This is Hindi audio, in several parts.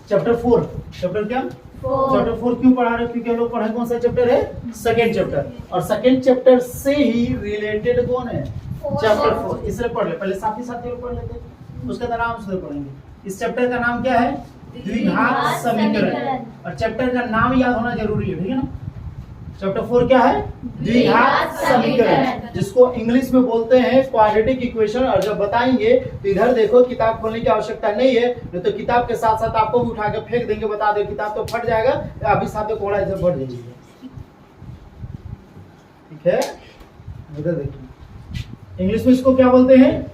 चैप्टर 4। चैप्टर क्या? चैप्टर 4 क्यों पढ़ा रहे हो? क्योंकि हम लोग पढ़े कौन सा चैप्टर है? Second chapter. और सेकंड चैप्टर से ही रिलेटेड कौन है? चैप्टर 4। इसलिए पढ़ ले, पहले साथ ही साथ पढ़ लेते हैं, उसके बाद आराम से पढ़ेंगे। इस चैप्टर का नाम क्या है? द्विघात समीकरण। और चैप्टर का नाम याद होना जरूरी है, ठीक है ना? चैप्टर 4 क्या है? द्विघात समीकरण, जिसको इंग्लिश में बोलते हैं क्वाड्रेटिक इक्वेशन। और जब बताएंगे तो इधर देखो, किताब खोलने की आवश्यकता नहीं है, नहीं तो किताब के साथ साथ आपको भी उठा के फेंक देंगे, बता दे किताब तो फट जाएगा, अभी साथ में कोड़ा इधर बढ़ जाएगी। ठीक है, इधर देखिए इंग्लिश में इसको क्या बोलते हैं?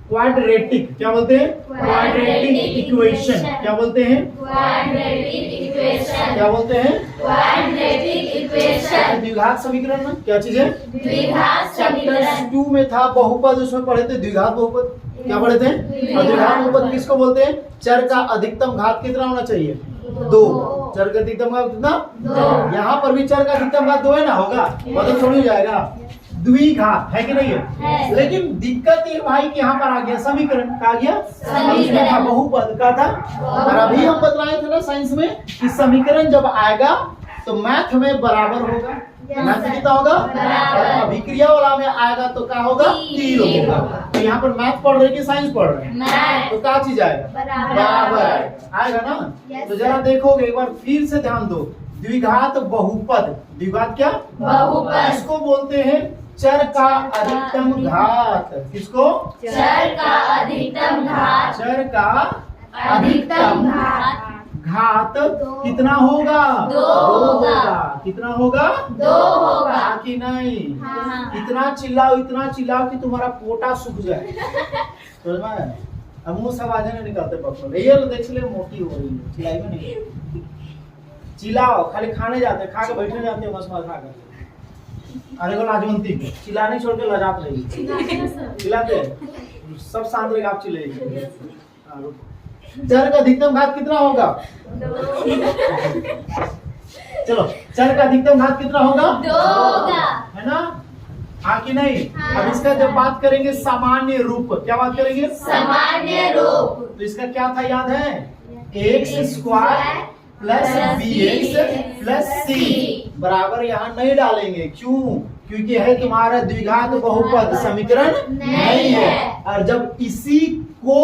क्वाड्रेटिक। क्या बोलते हैं? Quadratic equation. क्या बोलते हैं? Quadratic equation. क्या बोलते हैं? Quadratic equation. द्विघात समीकरण में क्या चीज है? द्विघात चैप्टर समीकरण। 2 में था बहुपद, उसमें पढ़े थे द्विघात बहुपद। क्या पढ़े थे? और द्विघात बहुपद किसको बोलते हैं? चर का अधिकतम घात कितना होना चाहिए? 2। चर का अधिकतम घात कितना? 2। यहाँ पर भी चर का अधिकतम घात 2 है ना, होगा मतलब थोड़ी जाएगा। द्विघात है कि नहीं है? लेकिन दिक्कत ये भाई कि यहाँ पर आ गया समीकरण। का गया समीकरण था, बहुपद का था। और अभी हम बतलाए थे ना साइंस में कि समीकरण जब आएगा तो मैथ में बराबर होगा। मैथ कितना होगा? और अभिक्रिया वाला में आएगा तो क्या होगा? 3 होगा। तो यहाँ पर मैथ पढ़ रहे कि साइंस पढ़ रहे हैं? तो क्या चीज आएगा? बराबर आएगा ना। तो जरा देखोगे एक बार फिर से ध्यान दो। द्विघात बहुपद, द्विघात क्या? बहुपद। इसको बोलते हैं चर का अधिकतम घात। किसको? चर का अधिकतम घात। चर का अधिकतम घात। घात कितना होगा? 2 होगा। कितना होगा? 2 होगा। कि नहीं? हाँ। इतना चिल्लाओ कि तुम्हारा पोटा सूख जाए। समझ में आया? अब मुंह सब आवाजें नहीं निकालते पकड़ो। ये लो देख ले, मोटी हो रही है, चिल्लाई में नहीं। चिल्लाओ, खाली खाने जाते, खा के बैठने जाते हो मस खा कर। अरे को लाजवंती को चिल्लाने छोड़ के लजात रही। चिल्लाते सब शांत रहे, आप चिल्लाइए। चर का अधिकतम घात कितना होगा? चलो, चर का अधिकतम घात कितना होगा? 2 होगा। है ना? हाँ कि नहीं? अब इसका जब बात करेंगे सामान्य रूप, क्या बात करेंगे? सामान्य रूप। तो इसका क्या था याद है? x² plus bx plus c बराबर यहाँ नहीं डालेंगे। क्यों? क्योंकि है तुम्हारा द्विघात बहुपद समीकरण नहीं है। और जब इसी को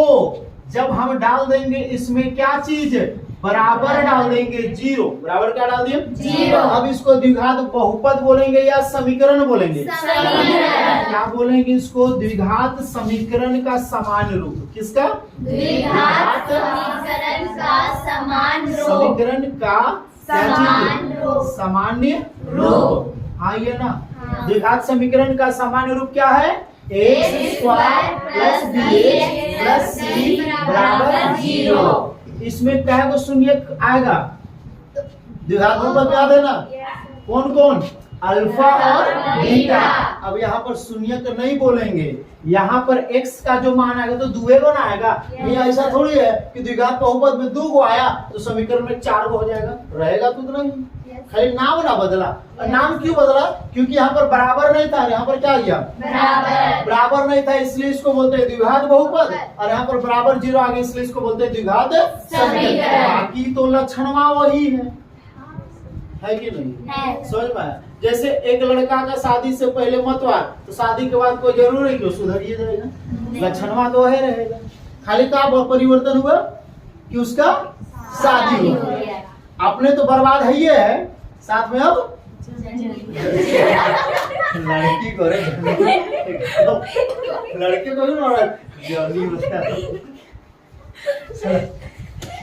जब हम डाल देंगे इसमें क्या चीज? बराबर डाल देंगे 0। बराबर क्या डाल दिए? 0। अब इसको द्विघात बहुपद बोलेंगे या समीकरण बोलेंगे? समीकरण। क्या बोलेंगे इसको? द्विघात समीकरण का समान रूप। किसका? द्विघात समीकरण का समान रूप। समीकरण का समान रूप। सामान्य रूप। हाँ ये ना, द्विघात समीकरण का सामान्य रूप क्या है? x² plus bx plus c बराबर 0। इसमें क्या को शून्य आएगा? द्विघात बहुपद याद है ना? कौन कौन? अल्फा और बीटा। अब यहाँ पर शून्य तो नहीं बोलेंगे, यहाँ पर x का जो मान आएगा तो 2 को ना आएगा। ये ऐसा थोड़ी है कि द्विघात बहुपद में 2 को आया तो समीकरण में 4 को हो जाएगा। रहेगा तो नहीं, खाली नाम ना बदला। और नाम क्यों बदला? क्योंकि यहाँ पर बराबर नहीं था, यहाँ पर क्या गया? बराबर नहीं था, इसलिए इसको बोलते हैं द्विघात बहुपद। और यहाँ पर बराबर 0 आ गया, इसलिए इसको बोलते हैं द्विघात समीकरण। बाकी तो लक्षणवा वही है कि नहीं? समझ में आया? जैसे एक लड़का का शादी से पहले मतवार, तो शादी के बाद कोई जरूर है कि वो सुधरिए जाएगा। लक्षणवा तो है रहेगा, खाली का परिवर्तन हुआ कि उसका शादी हो गया। अपने तो बर्बाद है, ये है साथ में अब लड़की को लड़के को भी मारा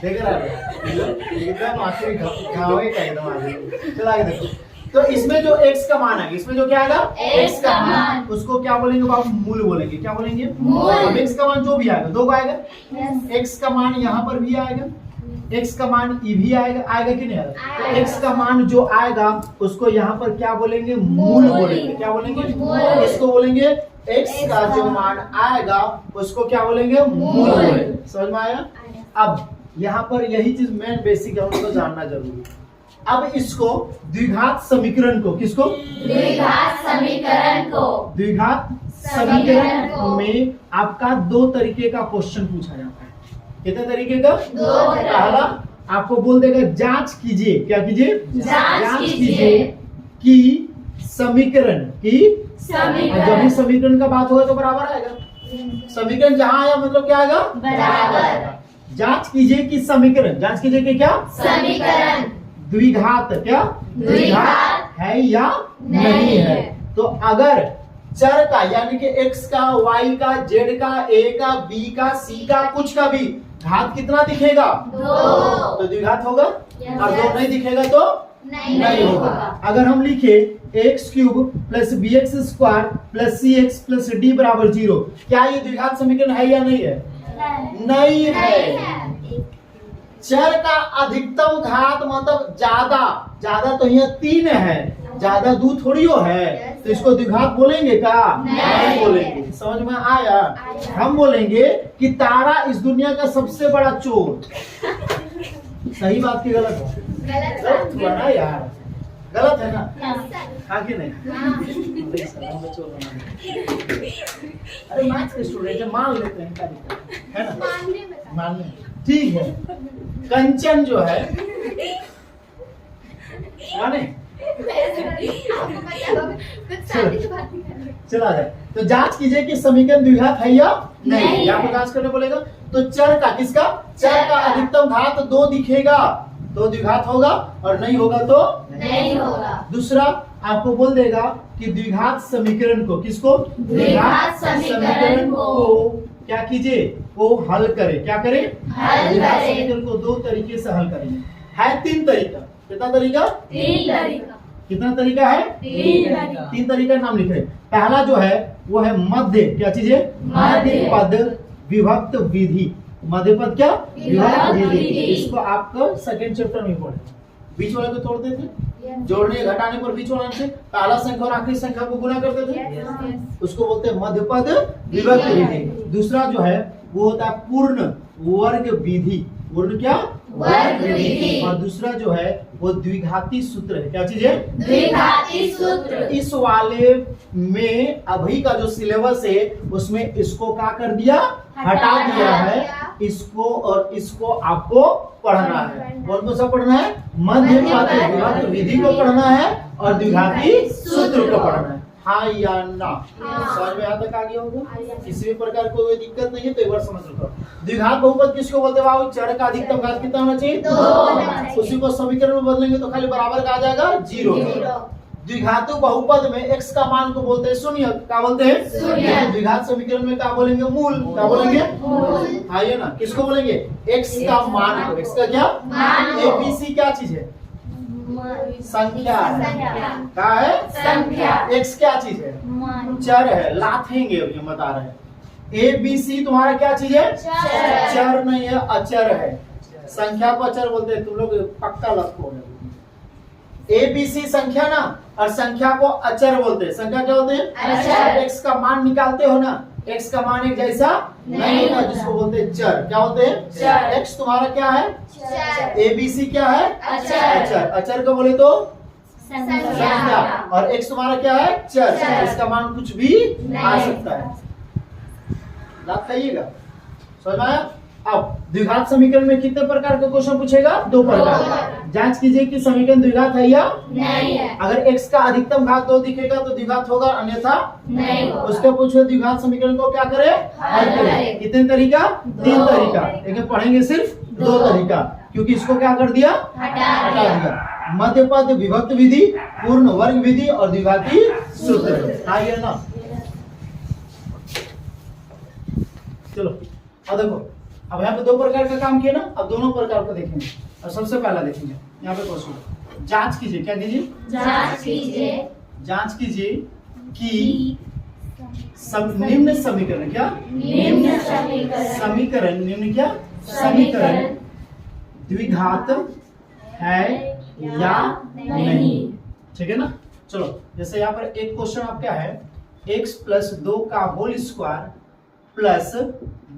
देख रहा है मास्टर खाओगे का एकदम आगे। चला के देखो, तो इसमें जो x का मान है, इसमें जो क्या आएगा? x का मान। उसको क्या बोलेंगे बाबू? मूल बोलेंगे। क्या बोलेंगे? मूल। अब x का मान जो भी आएगा 2 को आएगा। x का मान यहाँ पर भी आएगा, x का मान ये भी आएगा। आएगा कि नहीं आएगा? तो x का मान जो आएगा उसको यहाँ पर क्या बोलेंगे? मूल बोलेंगे। क्या बोलेंगे? इसको बोलेंगे x का जो मान आएगा उसको क्या बोलेंगे? मूल बोलेंगे। समझ में आया? अब यहाँ पर यही चीज मेन बेसिक है, उनको जानना जरूरी है। अब इसको द्विघात समीकरण को, किसको? द्विघात समीकरण को। द्विघात समीकरण में आपका 2 तरीके का क्वेश्चन पूछा जाता है। कितने तरीके का? दो तरह। पहला आपको बोल देगा जांच कीजिए, क्या कीजिए? जांच कीजिए कि समीकरण की, समीकरण। और जब भी समीकरण का बात होगा तो बराबर आएगा। समीकरण जहां आया मतलब क्या आएगा? बराबर। जांच कीजिए कि समीकरण, जांच कीजिए कि क्या? समीकरण द्विघात, क्या द्विघात है या नहीं नहीं है। है। तो अगर चर का यानी कि x का, y का, z का, a का, b का, c का, कुछ का भी घात कितना दिखेगा? दो। तो द्विघात होगा। Yes. और दो नहीं दिखेगा तो नहीं होगा। अगर हम लिखे X cube plus B X square plus C X plus D बराबर 0, क्या ये द्विघात समीकरण है या नहीं है? नहीं है। चर का अधिकतम घात मतलब ज्यादा तो यहाँ 3 है, ज्यादा 2 थोड़ी हो है, तो इसको द्विघात बोलेंगे क्या? नहीं बोलेंगे। समझ में आया? हम बोलेंगे कि तारा इस दुनिया का सबसे बड़ा चोर। सही बात की गलत है? गलत हुआ ना यार, गलत है ना? हाँ कि नहीं? अरे सलाम बच्चों बनाने। अरे मैथ्स के स्टूडेंट है, मान लेते हैं, क्या दिक्कत है ना? मानने ठीक है। कंचन जो है माने चला जाए। तो जांच कीजिए कि समीकरण द्विघात है या नहीं। यहाँ पर जांच करने बोलेगा तो चर का, किसका? चर का अधिकतम घात 2 दिखेगा तो द्विघात होगा, और नहीं होगा तो नहीं होगा। दूसरा आपको बोल देगा कि द्विघात समीकरण को, किसको? द्विघात समीकरण को क्या कीजिए? वो हल करे। क्या करे? हल द्विघात करे। समीकरण को 2 तरीके से हल करेंगे। है 3 तरीका। कितना तरीका? 3 तरीका। कितना तरीका है? 3 तरीका। 3 तरीका नाम लिख रहे हैं। पहला जो है वो है मध्य, क्या चीज है? मध्य पद विभक्त विधि। मध्य पद क्या? विभक्त विधि। इसको आपको सेकंड चैप्टर में पढ़े। बीच वाले को तोड़ते थे, जोड़ने घटाने पर बीच वाले से पहला संख्या और आखिरी संख्या को गुना करते थे, उसको बोलते हैं मध्य पद विभक्त विधि। दूसरा जो है वो होता है पूर्ण वर्ग विधि। पूर्ण क्या? वर्ग विधि। और दूसरा जो है वो द्विघाती सूत्र है। क्या चीज है? द्विघाती सूत्र। इस वाले में अभी का जो सिलेबस है उसमें इसको क्या कर दिया? हटा दिया है। इसको और इसको आपको पढ़ना है। कौन सा पढ़ना है? मध्य पद विभक्त विधि को पढ़ना है और द्विघाती सूत्र को पढ़ना है। हाँ या ना? समझ में यहाँ तक आ गया होगा? किसी भी प्रकार कोई दिक्कत नहीं है तो एक बार समझ लो। द्विघात बहुपद किसको बोलते हैं बाबू? चर का अधिकतम घात कितना होना चाहिए? 2 होना चाहिए। उसी को समीकरण में बदलेंगे तो खाली बराबर का आ जाएगा 0। द्विघातु बहुपद में x का मान को बोलते हैं शून्य। क्या बोलते हैं? शून्य। द्विघात समीकरण में क्या बोलेंगे? मूल। क्या बोलेंगे? मूल। आइए ना, किसको बोलेंगे? x का मान को। x का क्या? मान को। ABC क्या चीज है? संख्या है। संख्या। क्या है? संख्या। x क्या चीज है? चर है। लाथेंगे अभी हम बता रहे हैं। ABC तुम्हारा क्या चीज है? चर। चर नहीं है, अचर है। संख्या को अचर बोलते हैं। तुम लोग पक्का लखो। ABC संख्या ना, और संख्या को अचर बोलते हैं। संख्या क्या होते हैं? अचर। x का मान निकालते हो ना, x का मान एक जैसा नहीं होता, जिसको बोलते हैं चर। क्या होते हैं? चर। x तुम्हारा क्या है? चर। ABC क्या है? अचर। अचर को बोले तो संख्या। संख्या। और x तुम्हारा क्या है? चर। चर। इसका मान कुछ भी आ नहीं। सकता है। बात कहिएगा, समझ में आया? अब द्विघात समीकरण में कितने प्रकार का क्वेश्चन पूछेगा? 2 प्रकार। जांच कीजिए कि समीकरण द्विघात है या नहीं है। अगर x का अधिकतम घात 2 दिखेगा तो द्विघात होगा, अन्यथा नहीं होगा। उसके पूछे द्विघात समीकरण को क्या करे? हल करे। कितने तरीका? 3 तरीका। लेकिन पढ़ेंगे सिर्फ 2 तरीका, क्योंकि इसको क्या कर दिया? हटा दिया। मध्य पद विभक्त विधि, पूर्ण वर्ग विधि और द्विघाती सूत्र। आइए ना, चलो अब देखो। अब यहाँ पे 2 प्रकार का काम किया ना, अब दोनों प्रकार को देखेंगे। और सबसे पहला देखेंगे यहाँ पे क्वेश्चन। जांच कीजिए, क्या कीजिए? जांच कीजिए जांच कीजिए कि निम्न समीकरण क्या? निम्न समीकरण। समीकरण निम्न क्या? समीकरण द्विघात है या नहीं। ठीक है ना? चलो, जैसे यहाँ पर एक क्वेश्चन आपका है x प्लस 2 का होल स्क्वायर प्लस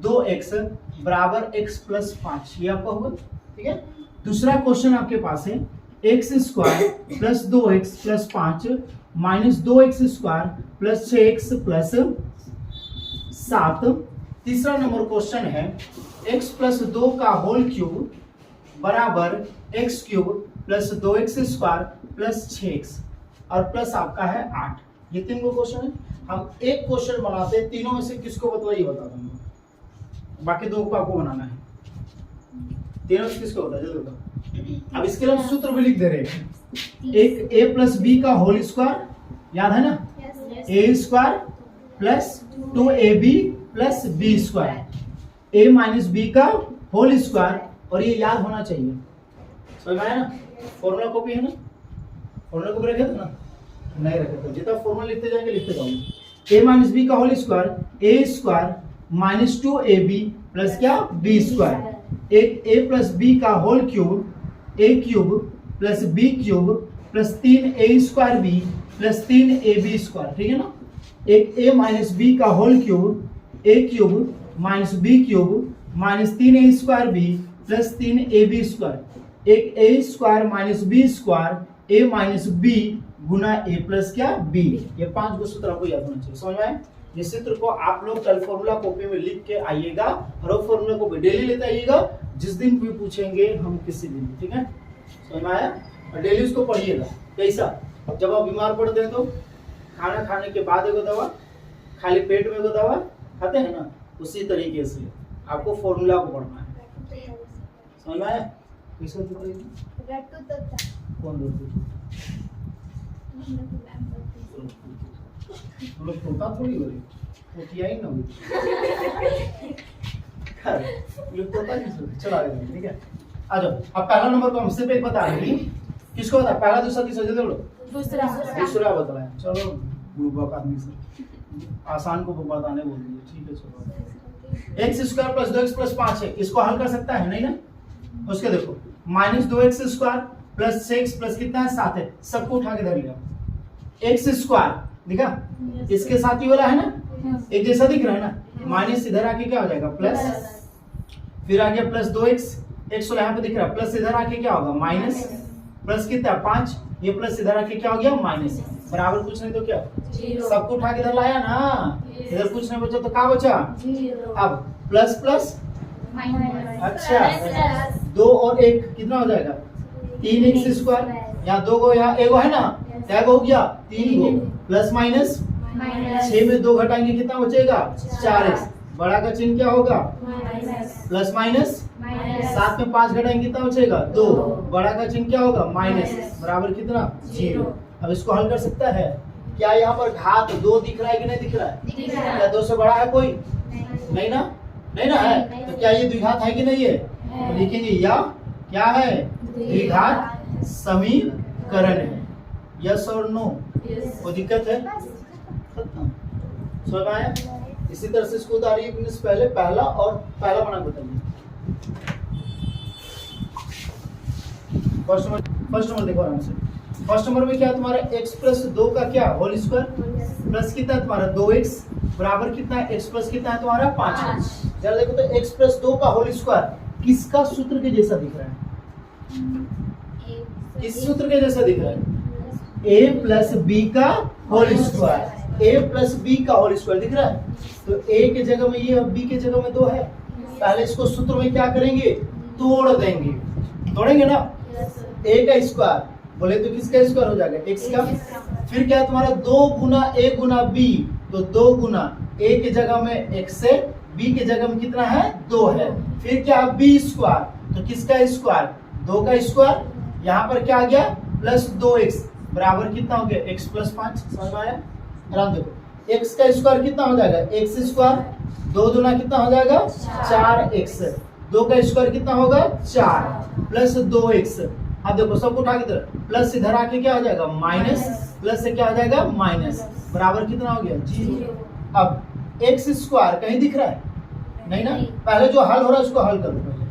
2x बराबर x प्लस 5, ये आपका होगा। ठीक है। दूसरा क्वेश्चन आपके पास है x square plus 2x plus 5 minus 2x square plus 6x plus 7। तीसरा नंबर क्वेश्चन है x प्लस 2 का होल क्यूब बराबर x cube plus 2x square plus 6x और प्लस आपका है 8। ये 3 गो क्वेश्चन है। हम एक क्वेश्चन बनाते हैं, तीनों में से किसको बताइए, बता दूंगा, बाकी 2 को आपको बनाना है। तीनों से किसको होता है जल्दी बताओ। अब इसके लिए हम सूत्र भी लिख दे रहे हैं। एक a प्लस बी का होल स्क्वायर, याद है ना, a square plus 2ab plus B square, a minus B का होल स्क्वायर, और ये याद होना चाहिए, समझ में आया ना। फॉर्मूला कॉपी है ना, फॉर्मूला कॉपी रखे थे ना, नहीं रखे थे, जितना फॉर्मूला लिखते जाएंगे लिखते जाओगे। a माइनस बी का whole square, a square minus 2ab plus क्या b स्क्वायर, एक a प्लस b का whole cube, a cube plus b cube plus 3a square b plus 3ab square, ठीक है ना। एक a माइनस b का whole cube, a cube minus b cube minus 3a square b plus 3ab square, एक a square minus b square a minus b गुना a प्लस क्या b। ये 5 गो सूत्र आपको याद होना चाहिए, समझ में आया। ये सूत्र को आप लोग कल फॉर्मूला कॉपी में लिख के आइएगा, और वो फॉर्मूला को डेली लेते आइएगा, जिस दिन भी पूछेंगे हम किसी दिन, ठीक है, समझ में आया। और डेली उसको पढ़िएगा। कैसा, जब आप बीमार पड़ते हैं तो खाना खाने के बाद एगो दवा, खाली पेट में एगो दवा खाते हैं ना, उसी तरीके से आपको फॉर्मूला को पढ़ना है, समझ में आया। कैसा कौन लोग तोता थोड़ी हो रही, तोतिया ही ना हुई लोग तोता नहीं चला रहे, ठीक है। आ जाओ, अब पहला नंबर को हम सिर्फ एक बता रहे हैं, किसको बता, पहला दूसरा तीसरा जल्दी बोलो। दूसरा बताया, चलो ग्रुप आदमी से आसान को बताने बोल दिए, ठीक है। चलो x square plus 2x plus 5 है, इसको हल कर सकता है नहीं ना। उसके देखो minus 2x square plus 6 plus कितना है 7 है, सबको उठा के धर लिया। x स्क्वायर दिखा, इसके साथ ही वाला है ना, एक जैसा दिख रहा है ना, माइनस इधर आके क्या हो जाएगा प्लस, फिर आ गया प्लस 2x, x वाला यहाँ पे दिख रहा है, प्लस इधर आके क्या होगा माइनस, प्लस कितना 5, ये प्लस इधर आके क्या हो गया माइनस, बराबर कुछ नहीं तो क्या, सबको उठा के इधर लाया ना, इधर कुछ नहीं बचा तो क्या बचा, अब प्लस प्लस, अच्छा 2 और 1 कितना हो जाएगा 3x स्क्वायर, यहाँ 2 गो यहाँ एगो है ना, क्या हो गया 3 गो, प्लस माइनस 6 में 2 घटाएंगे कितना बचेगा 4x, बड़ा का चिन्ह क्या होगा प्लस माइनस, 7 में 5 घटाएंगे कितना बचेगा 2, बड़ा का चिन्ह क्या होगा माइनस, बराबर कितना 0। अब इसको हल कर सकता है, क्या यहाँ पर घात 2 दिख रहा है कि नहीं दिख रहा है, क्या 2 से बड़ा है कोई, नहीं ना, नहीं ना है, तो क्या ये द्विघात है कि नहीं है, तो लिखेंगे या क्या है द्विघात समीकरण है, यस और नो, कोई दिक्कत है, खत्म, समझ में आया। इसी तरह से इसको उदाहरण पहले पहला और पहला बना बताइए। फर्स्ट नंबर देखो आराम से, फर्स्ट नंबर में क्या है तुम्हारा x प्लस 2 का क्या होल स्क्वायर प्लस कितना है तुम्हारा 2x बराबर कितना है x प्लस कितना है तुम्हारा 5। जरा देखो तो x प्लस 2 का होल स्क्वायर किसका सूत्र के जैसा दिख रहा है, किस सूत्र के जैसा दिख रहा है, a प्लस b का whole square, a plus b का होल स्क्वायर दिख रहा है, तो a के जगह में ये और b के जगह में 2 है, पहले इसको सूत्र में क्या करेंगे तोड़ देंगे, तोड़ेंगे ना, a का स्क्वायर बोले तो किसका स्क्वायर हो जाएगा x का, फिर क्या तुम्हारा 2 गुना a गुना b, तो 2 गुना a के जगह में x है, b के जगह में कितना है 2 है, फिर क्या b स्क्वायर, तो किसका स्क्वायर 2 का स्क्वायर, यहाँ पर क्या आ गया प्लस 2x बराबर कितना हो गया x प्लस 5, समझ में आया। आराम देखो x का स्क्वायर कितना हो जाएगा x स्क्वायर, 2 दूना कितना हो जाएगा 4x, 2 का स्क्वायर कितना होगा 4 प्लस 2x, अब देखो सबको उठा के इधर प्लस इधर आके क्या हो जाएगा माइनस, प्लस से क्या हो जाएगा माइनस, बराबर कितना हो गया 0। अब x स्क्वायर कहीं दिख रहा है नहीं ना, पहले जो हल हो रहा है उसको हल करो पहले।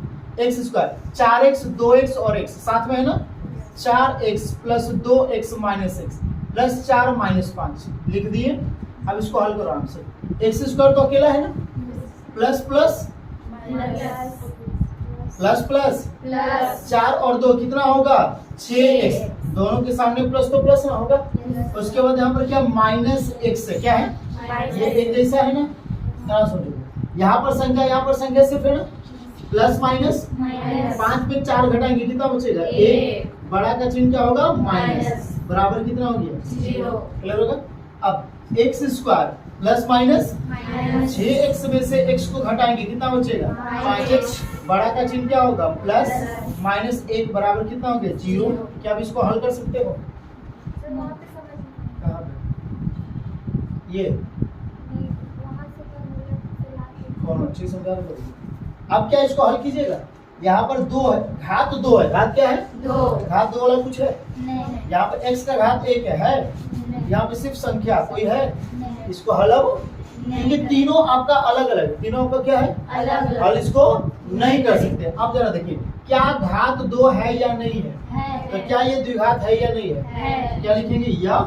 x स्क्वायर 4x 2x और x साथ में है ना, 4x plus 2x minus x plus 4 minus 5 लिख दिए। अब इसको हल करो आराम से, x स्क्वायर तो अकेला है ना, plus plus plus plus plus 4 और 2 कितना होगा 6x, दोनों के सामने प्लस तो प्लस ना होगा, उसके बाद यहाँ पर क्या माइनस x है, क्या है ये एक जैसा है ना, समझो यहाँ पर संख्या सिर्फ है ना, प्लस माइनस, माइनस 5 पे 4 घटाएंगे कितना बचेगा? एक। 1। बड़ा का चिन्ह क्या होगा? माइनस। माइनस। बराबर कितना हो गया? 0। क्लियर होगा? अब x square plus minus minus 6x में से x को घटाएंगे कितना बचेगा? 5x। बड़ा का चिन्ह क्या होगा? प्लस माइनस 1 बराबर कितना हो गया? 0। क्या आप इसको हल कर सकते हो? कहाँ पे? ये कौन अच्छी समझा रहे हो? अब क्या इसको हल कीजिएगा? यहाँ पर 2 है, घात 2 है। घात क्या है? 2 घात 2 वाला कुछ है? नहीं यहाँ पर x का घात 1 है। यहाँ पे सिर्फ संख्या कोई है? इसको हल अब, क्योंकि तीनों आपका अलग अलग, तीनों आपका क्या है? अलग हल इसको नहीं कर सकते। अब जरा देखिए, क्या घात 2 है या नहीं है? तो क्या ये द्विघात है या नहीं है? क्या लिखेंगे? यह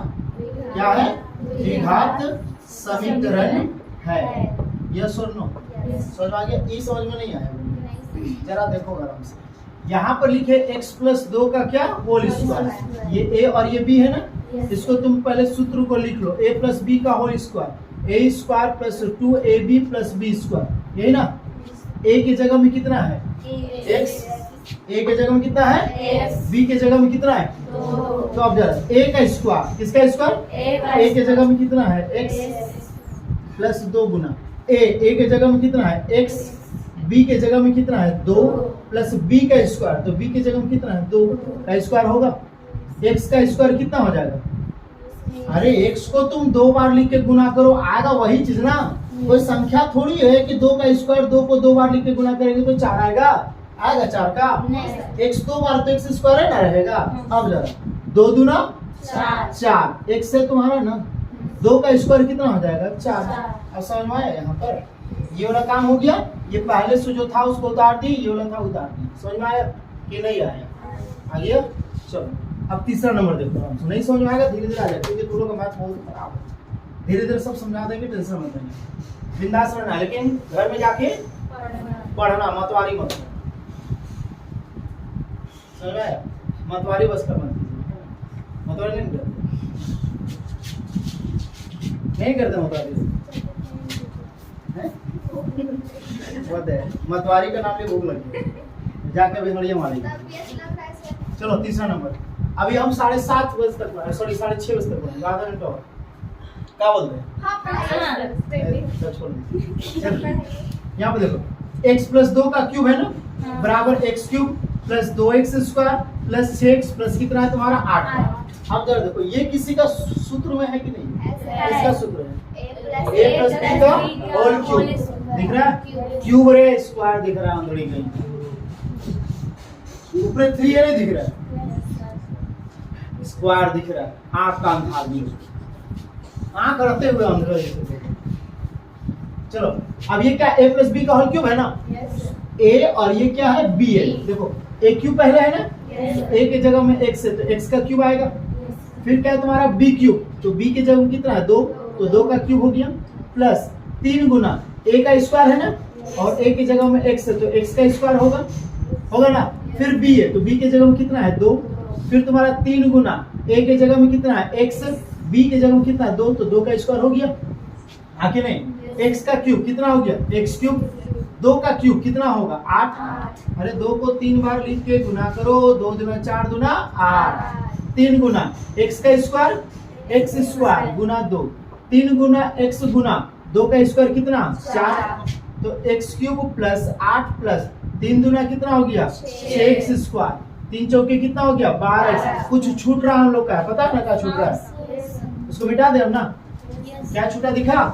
क्या है? द्विघात समीकरण है। यस और नो? समझ में आ गया? ये समझ में नहीं आया? जरा देखो आराम से। यहाँ पर लिखे x प्लस 2 का क्या? Whole square. ये a और ये b है ना? इसको तुम पहले सूत्र को लिख लो, a प्लस बी का whole square, a square plus 2ab plus b square. यही ना? a की जगह में कितना है? x। a के जगह में कितना है? b के जगह में कितना है? तो अब जरा a का स्क्वायर, किसका स्क्वायर? a के जगह में कितना है? x प्लस 2 गुना a के जगह में कितना है? x। b के जगह में कितना है? 2 प्लस b का स्क्वायर, तो b के जगह में कितना है? 2 का स्क्वायर होगा। x का स्क्वायर कितना हो जाएगा? अरे x को तुम 2 बार लिख के गुना करो, आएगा वही चीज ना। कोई संख्या थोड़ी है कि 2 का स्क्वायर 2 को 2 बार लिख के गुना करेंगे तो 4 आएगा? आएगा 4 का? x 2 बार तो x स्क्वायर है ना रहेगा। अब जरा 2 दूना 4, x से तुम्हारा ना 2 का स्क्वायर कितना हो जाएगा? 4। अब समझ में आया? यहाँ पर ये वाला काम हो गया। ये पहले से जो था उसको उतार दी, ये वाला था उतार दी। समझ में आया कि नहीं आया? आ गया? चलो अब तीसरा नंबर देखो। नहीं समझ में आएगा धीरे धीरे आ जाएगा, क्योंकि दोनों का मैथ बहुत खराब है। धीरे धीरे सब समझा देंगे, टेंशन मत लेना, बिंदास रहना, लेकिन घर में जाके पढ़ना, मतवारी मत। समझ में आया? मतवारी बस कर मत, मतवारी नहीं करते, नहीं करते मतवारी। मतवारी का नाम ले भूख लगी, जाकर भेड़िया मारेगी। चलो तीसरा नंबर। अभी हम 7:30 बजे तक, सॉरी 6:30 बजे तक पढ़ेंगे, आधा घंटा और। क्या बोलते हैं? छोड़ दीजिए। यहाँ पे देखो, x प्लस 2 का क्यूब है ना, बराबर x cube plus 2x square plus 6x plus कितना है तुम्हारा? 8। अब जरा देखो, ये किसी का सूत्र में है कि नहीं? इसका सूत्र है a प्लस b का होल क्यूब। दिख रहा है? क्यूब रे स्क्वायर दिख रहा है अंदर ही कहीं, ऊपर 3 है नहीं दिख रहा है, स्क्वायर दिख रहा है। आंख का अंधार भी, आंख रखते हुए अंदर। चलो अब ये क्या? a प्लस बी का होल क्यूब है ना? a और ये क्या है? b है। देखो a क्यूब पहले है ना, a के जगह में x है तो x का क्यूब आएगा। फिर क्या है तुम्हारा? b क्यूब, तो b के जगह में कितना है? 2, तो 2 का क्यूब हो गया, प्लस 3 गुना a का स्क्वायर है ना, और a की जगह में x है तो x का स्क्वायर होगा ना। फिर b है तो b के जगह में कितना है? 2। फिर तुम्हारा 3 गुना a के जगह में कितना है? x, b के जगह में कितना है? 2, तो 2 का स्क्वायर हो गया। आखिर नहीं, x का क्यूब कितना हो गया? x cube. 2 का क्यूब कितना होगा? 8। अरे 2 को 3 बार लिख के गुना करो, 2 दूना 4 दूना 8। 3 गुना x का स्क्वायर, x स्क्वायर गुना 2, 3 गुना x गुना 2 का स्क्वायर कितना? 4। तो x क्यूब प्लस 8 प्लस 3 दूना कितना हो गया? 6x square. 3 चौके कितना हो गया? 12x। कुछ छूट रहा हम लोग का, पता है ना क्या छूट रहा है? उसको मिटा दे हम ना। क्या छूटा दिखा?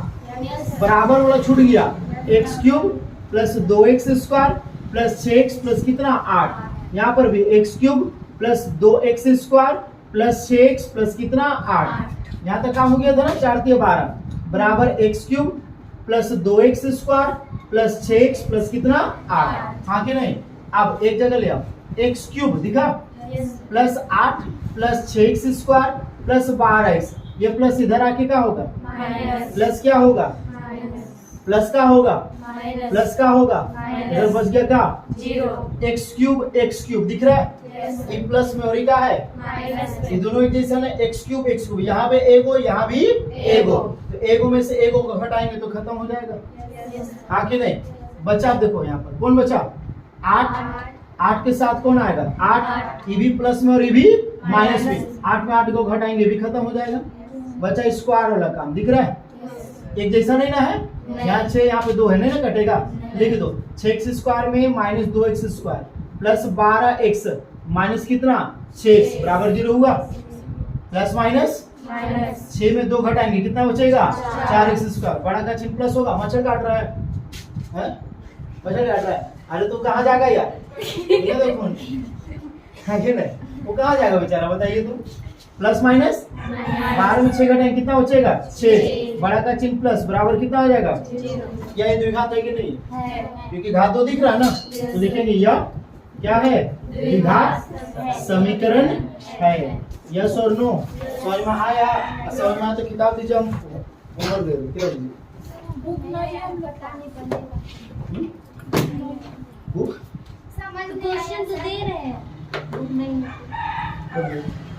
बराबर वाला छूट गया। x cube plus 2x square plus 6x plus कितना? 8। यहाँ पर भी x cube plus 2x square plus 6x plus कितना? 8। यहाँ तक काम हो गया था ना? 4 × 12 बराबर x cube plus 2x square plus 6x plus कितना? 8। हाँ कि नहीं? अब एक जगह ले आओ, x क्यूब दिखा plus 8 plus 6x square plus 12x, ये प्लस इधर आके क्या होगा? प्लस क्या होगा? प्लस का होगा, प्लस का होगा, इधर बच गया क्या? 0। x क्यूब दिख रहा है? ये प्लस में और ये क्या है? ये दोनों एक जैसा है। x क्यूब यहाँ पे एगो, यहाँ भी एगो, तो एगो में से एगो को घटाएंगे तो खत्म हो जाएगा। हाँ कि नहीं? बचा देखो यहाँ पर कौन बचा? 8 8 के साथ कौन आएगा 8 ये भी प्लस में और ये भी माइनस में 8 में 8 को घटाएंगे भी खत्म हो जाएगा बचा स्क्वायर वाला काम दिख रहा है एक जैसा नहीं ना है यहाँ 6 यहाँ पे 2 है नहीं ना कटेगा लिख दो 6x स्क्वायर में minus 2x square plus 12x minus कितना 6x बराबर 0 हुआ प्लस माइनस 6 में 2 घटाएंगे कितना बचेगा 4x स्क्वायर बड़ा का चिन्ह प्लस होगा मच्छर काट रहा है मच्छर काट रहा है अरे तो कहाँ जाएगा यार ये देखो वो कहाँ जाएगा बेचारा बताइए तो प्लस माइनस 12 में 6 घटाएंगे कितना बचेगा 6 बड़ा का चिन्ह प्लस बराबर कितना हो जाएगा क्या ये द्विघात है कि नहीं क्योंकि घात तो दिख रहा है ना तो लिखेंगे यह क्या है द्विघात समीकरण है यस और नो समझ में आया समझ में आया तो किताब दीजिए हम होमवर्क दे दो क्या बुक नहीं हम बताने पड़ेगा बुक समझ क्वेश्चन तो दे रहे हैं बुक नहीं